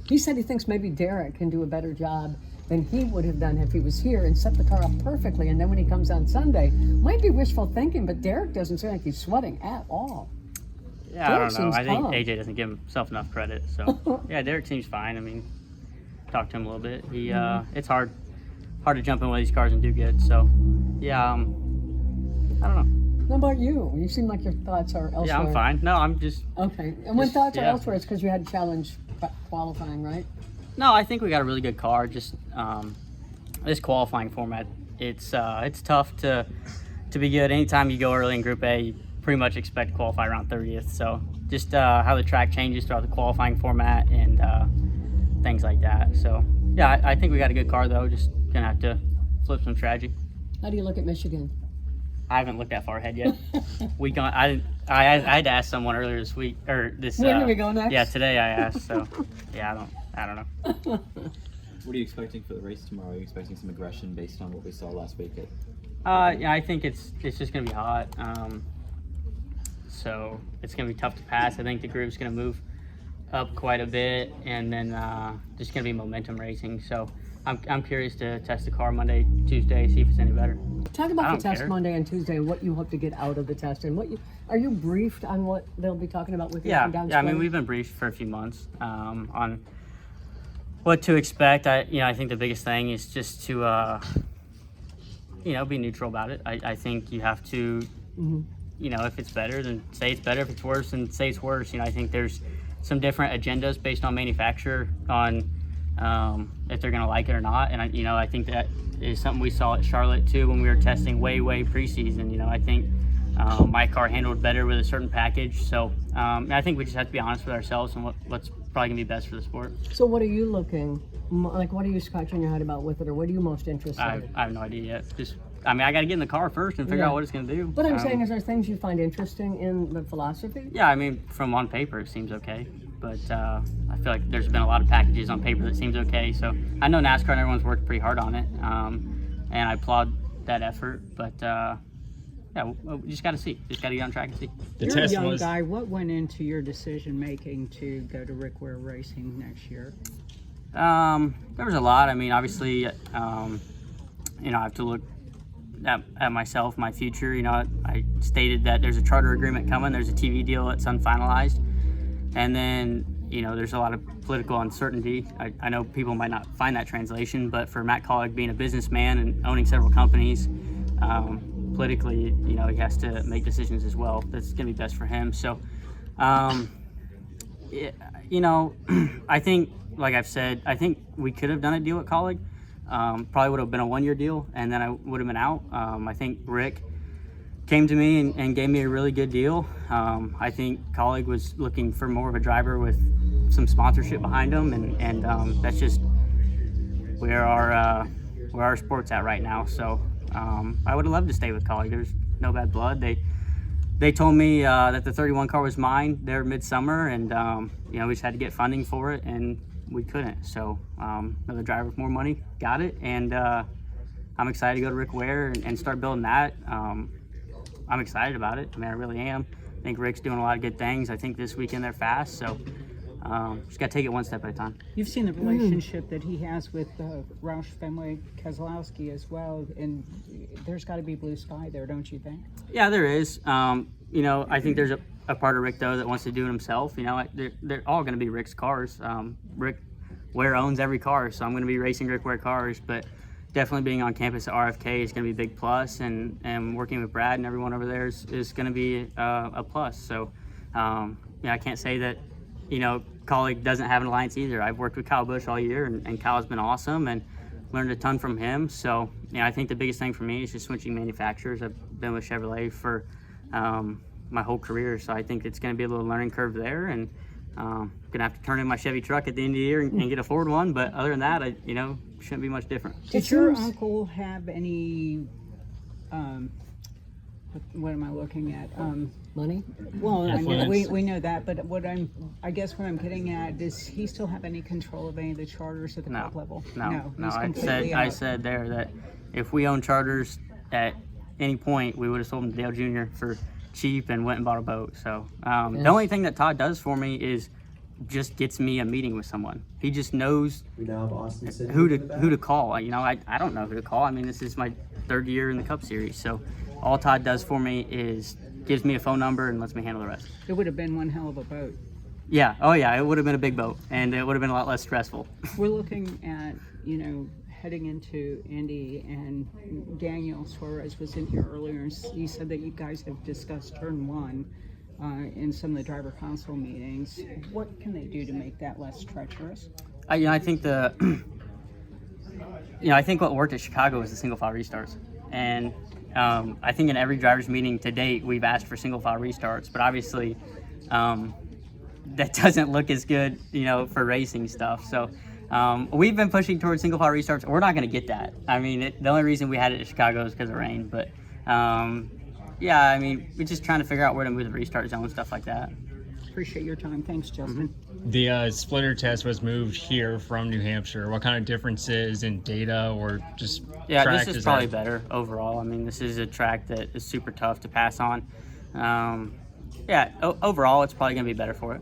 He said he thinks maybe Derek can do a better job than he would have done if he was here and set the car up perfectly. And then when he comes on Sunday, might be wishful thinking, but Derek doesn't seem like he's sweating at all. Yeah, Derek I don't know. I think calm. AJ doesn't give himself enough credit. So, yeah, Derek seems fine. I mean, talked to him a little bit. He, it's hard to jump in one of these cars and do good. So, yeah, I don't know. How about you? You seem like your thoughts are elsewhere. Yeah, I'm fine. No, I'm just. Okay. And when thoughts are yeah. elsewhere, it's because you had challenge qualifying, right? No, I think we got a really good car. Just this qualifying format, it's tough to be good. Anytime you go early in Group A, you pretty much expect to qualify around 30th. So just how the track changes throughout the qualifying format and things like that. So yeah, I think we got a good car though. Just gonna have to flip some strategy. How do you look at Michigan? I haven't looked that far ahead yet. I had to ask someone earlier this week or this. Where do we go next? Yeah, today I asked. So yeah, I don't know. What are you expecting for the race tomorrow? Are you expecting some aggression based on what we saw last week? Yeah, I think it's just gonna be hot. So it's gonna be tough to pass. I think the group's gonna move up quite a bit, and then just gonna be momentum racing. So I'm curious to test the car Monday, Tuesday, see if it's any better. Talk about the test care. Monday and Tuesday and what you hope to get out of the test, and are you briefed on what they'll be talking about with you? Yeah. I mean, we've been briefed for a few months on what to expect. I think the biggest thing is just to be neutral about it. I think you have to, if it's better, then say it's better. If it's worse, then say it's worse. I think there's some different agendas based on manufacturer on if they're going to like it or not. And I think that is something we saw at Charlotte too when we were testing way preseason. I think my car handled better with a certain package. So I think we just have to be honest with ourselves and what's probably going to be best for the sport. So what are you looking, like what are you scratching your head about with it, or what are you most interested in? I have no idea yet. I got to get in the car first and figure out what it's going to do. What I'm saying is there things you find interesting in the philosophy? Yeah, I mean, from on paper, it seems okay. But I feel like there's been a lot of packages on paper that seems okay. So I know NASCAR and everyone's worked pretty hard on it. And I applaud that effort. But we just got to see. Just got to get on track and see. You're a young guy. What went into your decision making to go to Rick Ware Racing next year? There was a lot. I mean, obviously, I have to look at myself, my future. I stated that there's a charter agreement coming. There's a TV deal that's unfinalized. And then, there's a lot of political uncertainty. I know people might not find that translation, but for Matt Collick being a businessman and owning several companies, politically, he has to make decisions as well. That's going to be best for him. So, I think, like I've said, I think we could have done a deal with Collick. Probably would have been a one-year deal, and then I would have been out. I think Rick came to me and gave me a really good deal. I think Colleague was looking for more of a driver with some sponsorship behind him, and that's just where our sport's at right now. So I would have loved to stay with Colleague. There's no bad blood. They told me that the 31 car was mine there midsummer, and we just had to get funding for it, and we couldn't. So another driver with more money got it, and I'm excited to go to Rick Ware and start building that. I'm excited about it. I mean, I really am. I think Rick's doing a lot of good things. I think this weekend they're fast, so just got to take it one step at a time. You've seen the relationship that he has with Roush Fenway Keselowski as well, and there's got to be blue sky there, don't you think? Yeah, there is. I think there's a part of Rick, though, that wants to do it himself. They're all going to be Rick's cars. Rick Ware owns every car, so I'm going to be racing Rick Ware cars, but definitely being on campus at RFK is going to be a big plus, and working with Brad and everyone over there is going to be a plus. So, I can't say that, Colleague doesn't have an alliance either. I've worked with Kyle Busch all year, and Kyle's been awesome and learned a ton from him. So, I think the biggest thing for me is just switching manufacturers. I've been with Chevrolet for my whole career, so I think it's going to be a little learning curve there, and gonna have to turn in my Chevy truck at the end of the year and get a Ford one. But other than that, shouldn't be much different. Did your uncle have any? What am I looking at? Money? Well, we know that, but I guess what I'm getting at is he still have any control of any of the charters at the club level? No. I said there that if we own charters at any point, we would have sold them to Dale Jr. for cheap and went and bought a boat. So the only thing that Todd does for me is just gets me a meeting with someone. He just knows We now have Austin City who in the back. to call. You know, I don't know who to call. I mean, this is my 3rd year in the Cup Series, so all Todd does for me is gives me a phone number and lets me handle the rest. It would have been one hell of a boat. Yeah. Oh yeah. It would have been a big boat, and it would have been a lot less stressful. We're looking at, heading into Indy, and Daniel Suarez was in here earlier, and he said that you guys have discussed turn 1 in some of the driver council meetings. What can they do to make that less treacherous? I think I think what worked at Chicago was the single file restarts, and I think in every driver's meeting to date we've asked for single file restarts, but obviously that doesn't look as good, for racing stuff. So we've been pushing towards single file restarts. We're not going to get that. I mean, the only reason we had it at Chicago is because of rain, but yeah, I mean, we're just trying to figure out where to move the restart zone and stuff like that. Appreciate your time. Thanks, Justin. The splitter test was moved here from New Hampshire. What kind of differences in data or just Yeah, track this is does probably that- better overall. I mean, this is a track that is super tough to pass on. Overall, it's probably going to be better for it.